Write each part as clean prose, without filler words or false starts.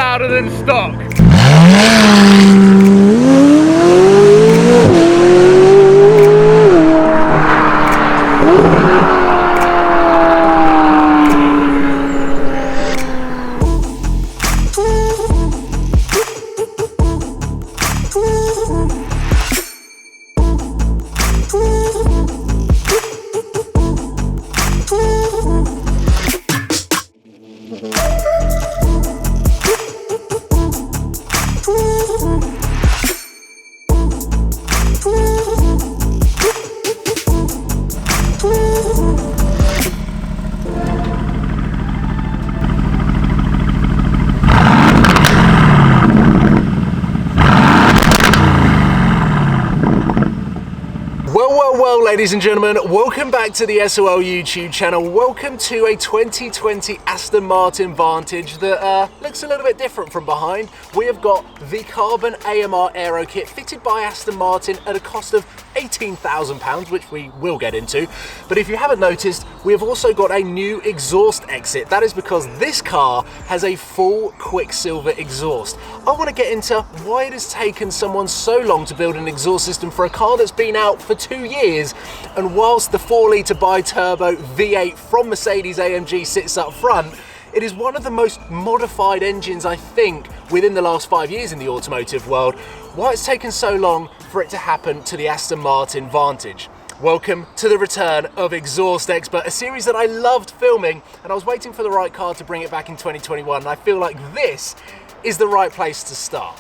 louder than stock. Well, ladies and gentlemen, welcome back to the SOL YouTube channel. Welcome to a 2020 Aston Martin Vantage that looks a little bit different from behind. We have got the carbon AMR aero kit fitted by Aston Martin at a cost of £18,000, which we will get into. But if you haven't noticed, we have also got a new exhaust exit. That is because this car has a full Quicksilver exhaust. I want to get into why it has taken someone so long to build an exhaust system for a car that's been out for 2 years, and whilst the 4-litre bi-turbo V8 from Mercedes-AMG sits up front, it is one of the most modified engines, I think, within the last 5 years in the automotive world. Why it's taken so long for it to happen to the Aston Martin Vantage. Welcome to the return of Exhaust Expert, a series that I loved filming, and I was waiting for the right car to bring it back in 2021, and I feel like this is the right place to start.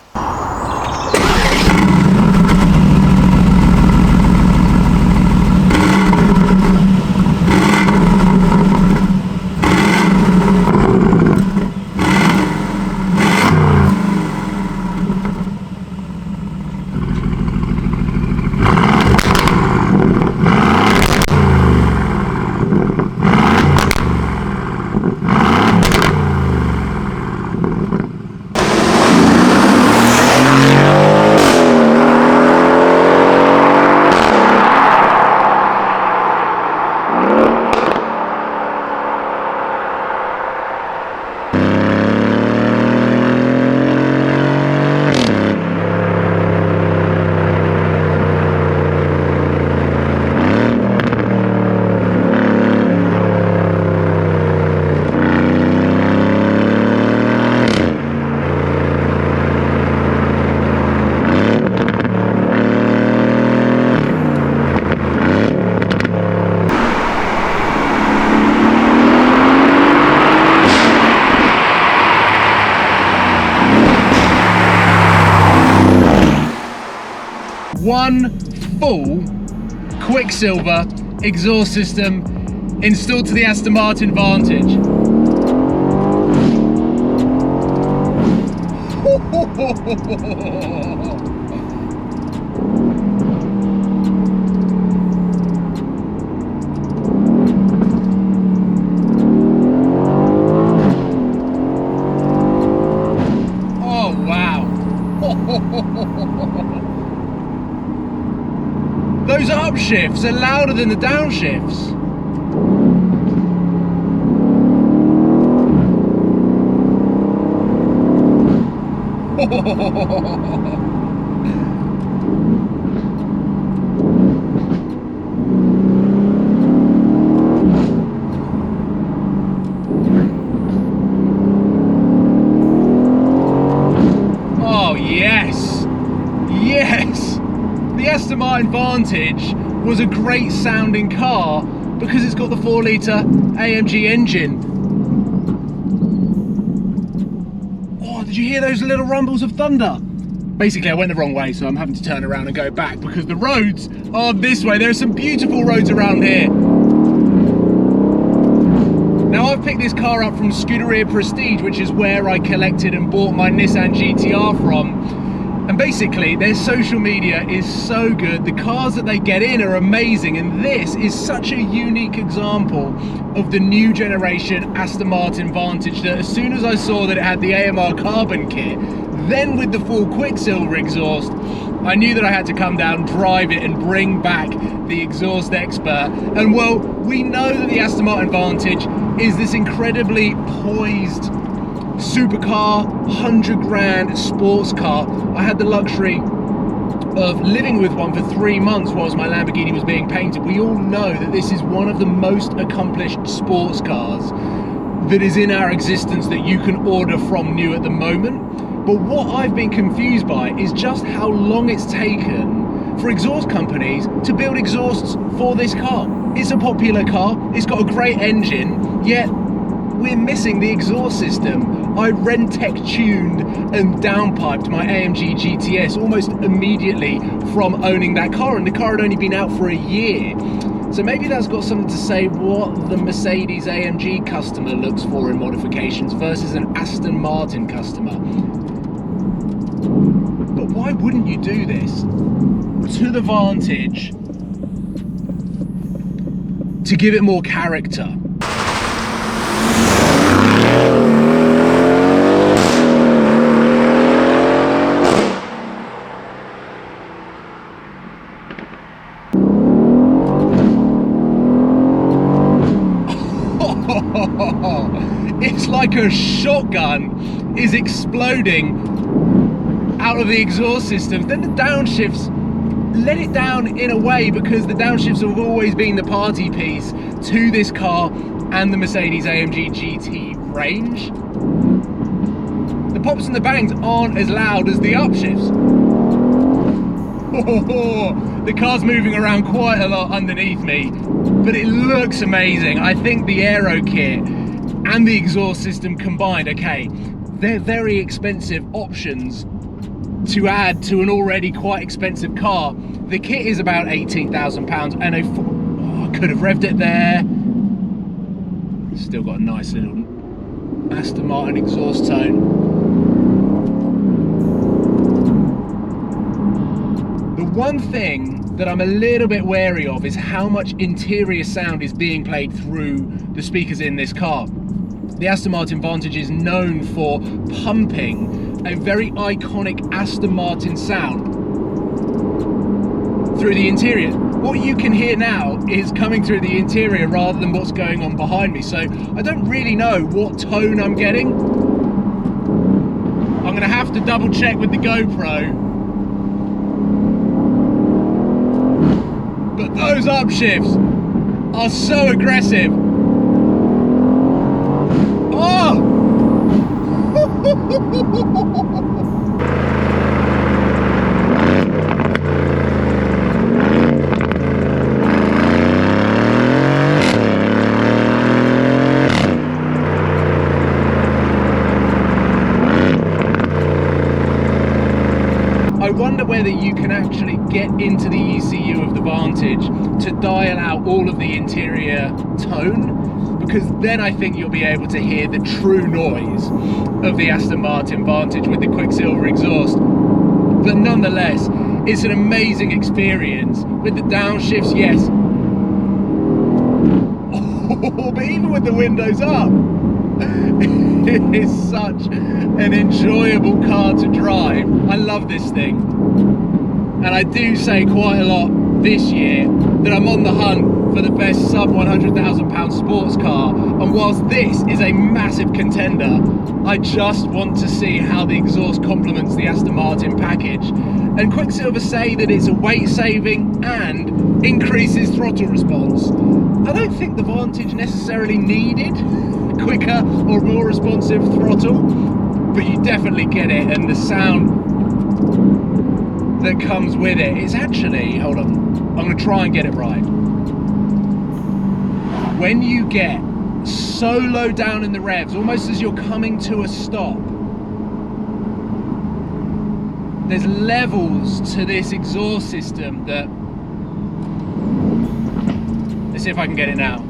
One full Quicksilver exhaust system installed to the Aston Martin Vantage. Oh wow. Those upshifts are louder than the downshifts. Oh yes, yes. The Aston Martin Vantage was a great sounding car because it's got the 4-litre AMG engine. Oh, did you hear those little rumbles of thunder? Basically, I went the wrong way, so I'm having to turn around and go back because the roads are this way. There are some beautiful roads around here. Now, I've picked this car up from Scuderia Prestige, which is where I collected and bought my Nissan GTR from. And basically, their social media is so good. The cars that they get in are amazing, and this is such a unique example of the new generation Aston Martin Vantage that as soon as I saw that it had the AMR carbon kit, then with the full Quicksilver exhaust, I knew that I had to come down, drive it, and bring back the Exhaust Expert. And well, we know that the Aston Martin Vantage is this incredibly poised supercar, 100 grand sports car. I had the luxury of living with one for 3 months whilst my Lamborghini was being painted. We all know that this is one of the most accomplished sports cars that is in our existence that you can order from new at the moment. But what I've been confused by is just how long it's taken for exhaust companies to build exhausts for this car. It's a popular car, it's got a great engine, yet we're missing the exhaust system. I Rentec tuned and downpiped my AMG GTS almost immediately from owning that car, and the car had only been out for a year. So maybe that's got something to say what the Mercedes AMG customer looks for in modifications versus an Aston Martin customer. But why wouldn't you do this to the Vantage to give it more character? It's like a shotgun is exploding out of the exhaust system. Then the downshifts let it down in a way, because the downshifts have always been the party piece to this car and the Mercedes AMG GT range. The pops and the bangs aren't as loud as the upshifts. The car's moving around quite a lot underneath me, but it looks amazing. I think the aero kit and the exhaust system combined, okay, they're very expensive options to add to an already quite expensive car. The kit is about £18,000, and I could have revved it there. Still got a nice little Aston Martin exhaust tone. The one thing that I'm a little bit wary of is how much interior sound is being played through the speakers in this car. The Aston Martin Vantage is known for pumping a very iconic Aston Martin sound through the interior. What you can hear now is coming through the interior rather than what's going on behind me, so I don't really know what tone I'm getting. I'm gonna have to double check with the GoPro. But those upshifts are so aggressive. Oh! I wonder whether you can actually get into the ECU of the Vantage to dial out all of the interior tone, because then I think you'll be able to hear the true noise of the Aston Martin Vantage with the Quicksilver exhaust. But nonetheless, it's an amazing experience with the downshifts, yes. Oh, but even with the windows up, it is such an enjoyable car to drive. I love this thing, and I do say quite a lot this year that I'm on the hunt for the best sub £100,000 sports car, and whilst this is a massive contender, I just want to see how the exhaust complements the Aston Martin package. And Quicksilver say that it's a weight saving and increases throttle response. I don't think the Vantage necessarily needed quicker or more responsive throttle, but you definitely get it, and the sound that comes with it, it's actually, hold on, I'm going to try and get it right. When you get so low down in the revs, almost as you're coming to a stop, there's levels to this exhaust system that, let's see if I can get it now.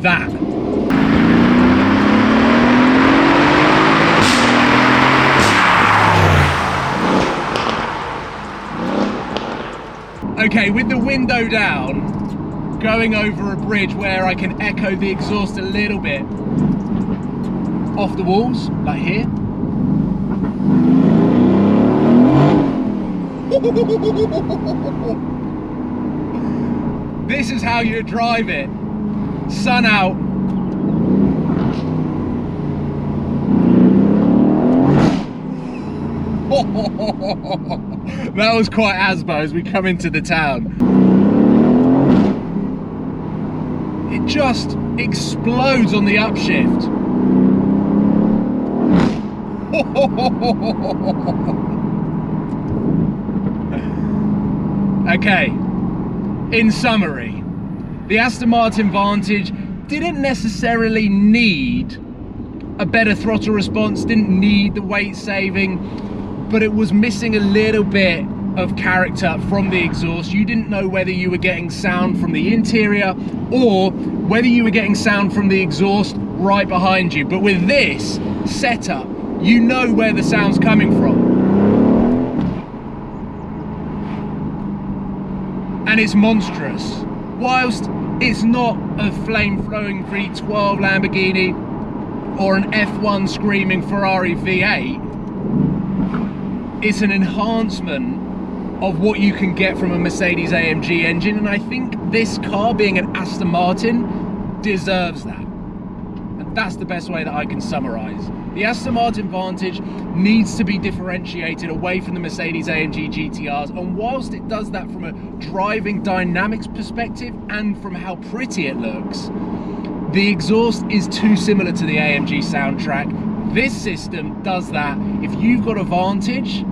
That. Okay, with the window down, going over a bridge where I can echo the exhaust a little bit off the walls, like here. This is how you drive it. Sun out. That was quite Asbo as we come into the town. It just explodes on the upshift. Okay, in summary, the Aston Martin Vantage didn't necessarily need a better throttle response, didn't need the weight saving, but it was missing a little bit of character from the exhaust. You didn't know whether you were getting sound from the interior or whether you were getting sound from the exhaust right behind you. But with this setup, you know where the sound's coming from. And it's monstrous. Whilst it's not a flame-flowing V12 Lamborghini or an F1 screaming Ferrari V8, it's an enhancement of what you can get from a Mercedes AMG engine, and I think this car, being an Aston Martin, deserves that. And that's the best way that I can summarize. The Aston Martin Vantage needs to be differentiated away from the Mercedes AMG GTRs, and whilst it does that from a driving dynamics perspective and from how pretty it looks, the exhaust is too similar to the AMG soundtrack. This system does that. If you've got a Vantage,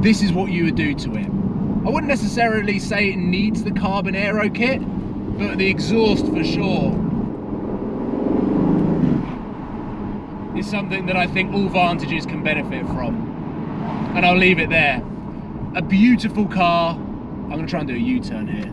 this is what you would do to it. I wouldn't necessarily say it needs the carbon aero kit, but the exhaust for sure is something that I think all Vantages can benefit from. And I'll leave it there. A beautiful car. I'm going to try and do a U-turn here.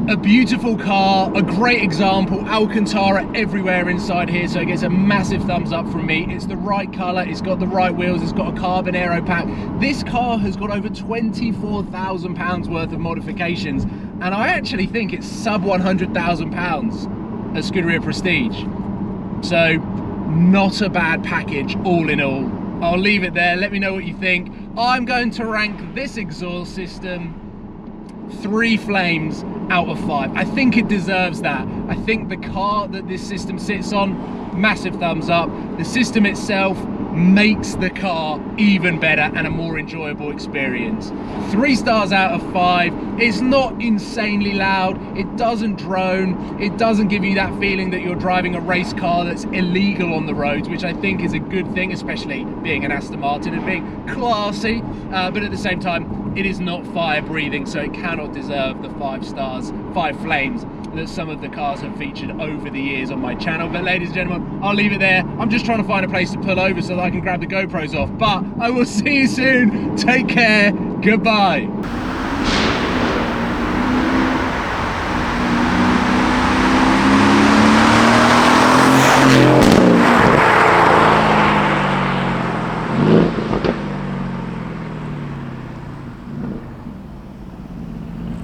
A beautiful car, a great example, Alcantara everywhere inside here, so it gets a massive thumbs up from me. It's the right colour, it's got the right wheels, it's got a carbon aero pack. This car has got over £24,000 worth of modifications, and I actually think it's sub £100,000 at Scuderia Prestige. So, not a bad package all in all. I'll leave it there, let me know what you think. I'm going to rank this exhaust system 3 flames out of 5. I think it deserves that. I think the car that this system sits on, massive thumbs up. The system itself makes the car even better and a more enjoyable experience. 3 stars out of 5. It's not insanely loud, it doesn't drone, it doesn't give you that feeling that you're driving a race car that's illegal on the roads, which I think is a good thing, especially being an Aston Martin and being classy, but at the same time it is not fire breathing, so it cannot deserve the 5 stars, 5 flames that some of the cars have featured over the years on my channel. But ladies and gentlemen, I'll leave it there. I'm just trying to find a place to pull over so that I can grab the GoPros off, but I will see you soon. Take care. Goodbye.